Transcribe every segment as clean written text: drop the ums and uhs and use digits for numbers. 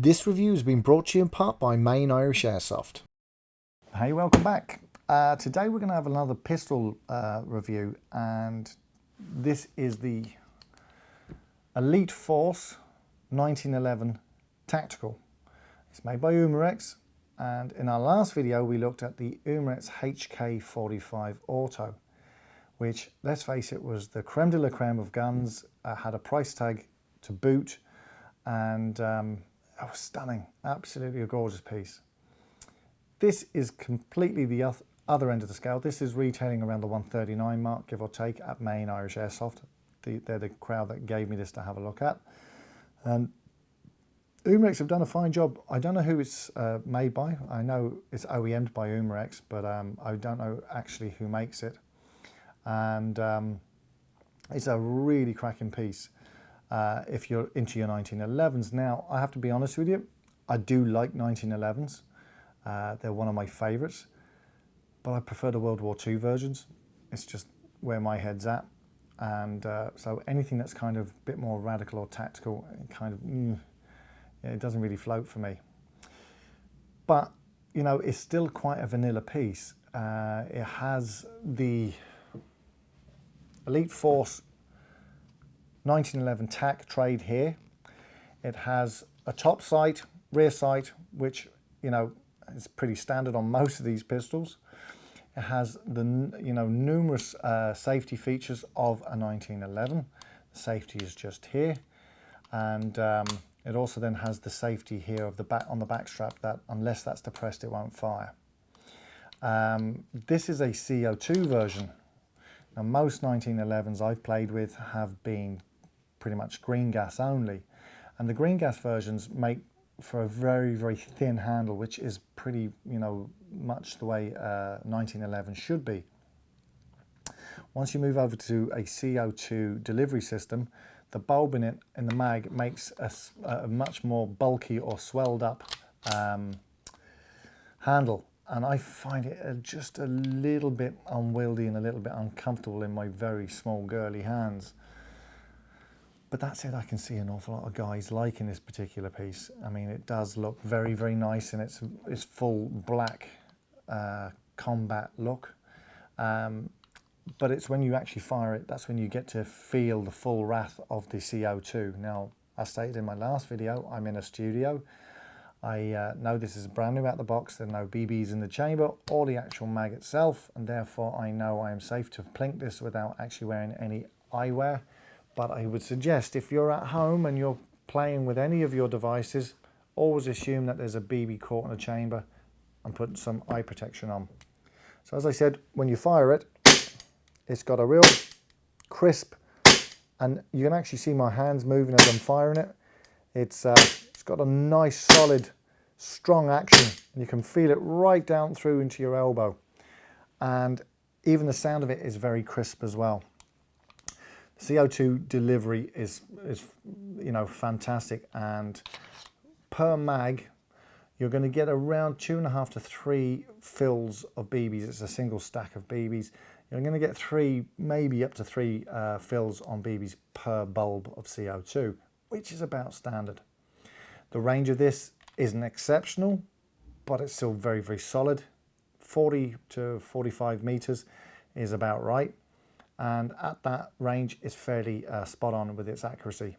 This review has been brought to you in part by Main Irish Airsoft. Hey, welcome back. Today we're going to have another pistol review, and this is the Elite Force 1911 Tactical. It's made by Umarex, and in our last video we looked at the Umarex HK45 Auto, which, let's face it, was the creme de la creme of guns, had a price tag to boot, and it was stunning, absolutely a gorgeous piece. This is completely the other end of the scale. This is retailing around the 139 mark, give or take, at Main Irish Airsoft. They're the crowd that gave me this to have a look at. Umarex have done a fine job. I don't know who it's made by. I know it's OEM'd by Umarex, but I don't know actually who makes it. And it's a really cracking piece if you're into your 1911s. Now, I have to be honest with you, I do like 1911s. They're one of my favourites, but I prefer the World War II versions. It's just where my head's at. And so anything that's kind of a bit more radical or tactical, it doesn't really float for me. But, you know, it's still quite a vanilla piece. It has the Elite Force 1911 TAC trade here. It has a top sight, rear sight, which, you know, is pretty standard on most of these pistols. It has the, numerous safety features of a 1911. The safety is just here, and it also then has the safety here of the back on the back strap that unless that's depressed, it won't fire. This is a CO2 version. Now, most 1911s I've played with have been pretty much green gas only, and the green gas versions make for a very, very thin handle, which is pretty, much the way 1911 should be. Once you move over to a CO2 delivery system, the bulb in the mag makes a much more bulky or swelled up handle, and I find it just a little bit unwieldy and a little bit uncomfortable in my very small girly hands. But that said, I can see an awful lot of guys liking this particular piece. I mean, it does look very, very nice in its full black combat look. But it's when you actually fire it, that's when you get to feel the full wrath of the CO2. Now, as stated in my last video, I'm in a studio. I know this is brand new out the box. There are no BBs in the chamber or the actual mag itself, and therefore I know I am safe to plink this without actually wearing any eyewear. But I would suggest, if you're at home and you're playing with any of your devices, always assume that there's a BB caught in the chamber and put some eye protection on. So as I said, when you fire it, it's got a real crisp, and you can actually see my hands moving as I'm firing it. It's got a nice, solid, strong action, and you can feel it right down through into your elbow. And even the sound of it is very crisp as well. CO2 delivery is fantastic, and per mag you're going to get around 2.5 to 3 fills of BBs. It's a single stack of BBs. You're going to get 3, maybe up to 3 fills on BBs per bulb of CO2, which is about standard. The range of this isn't exceptional, but it's still very, very solid. 40 to 45 meters is about right. And at that range, it's fairly spot on with its accuracy.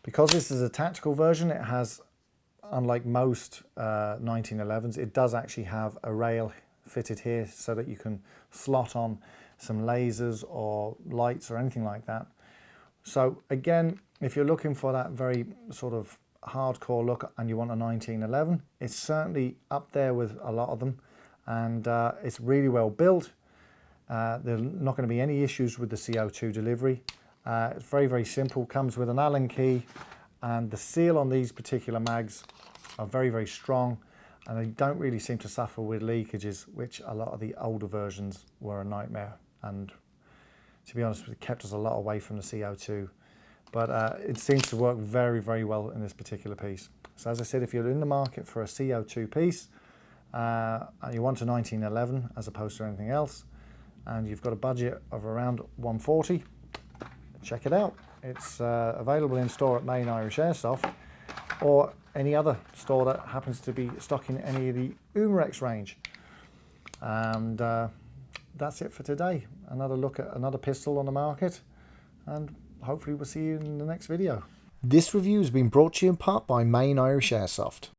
Because this is a tactical version, it has, unlike most 1911s, it does actually have a rail fitted here so that you can slot on some lasers or lights or anything like that. So again, if you're looking for that very sort of hardcore look and you want a 1911, it's certainly up there with a lot of them, and it's really well built. There are not going to be any issues with the CO2 delivery. It's very, very simple. Comes with an Allen key, and the seal on these particular mags are very, very strong, and they don't really seem to suffer with leakages, which a lot of the older versions were a nightmare. And to be honest, it kept us a lot away from the CO2. But it seems to work very, very well in this particular piece. So as I said, if you're in the market for a CO2 piece, and you want a 1911 as opposed to anything else, and you've got a budget of around 140, check it out. It's available in store at Main Irish Airsoft, or any other store that happens to be stocking any of the Umarex range. And that's it for today. Another look at another pistol on the market, and hopefully we'll see you in the next video. This review has been brought to you in part by Main Irish Airsoft.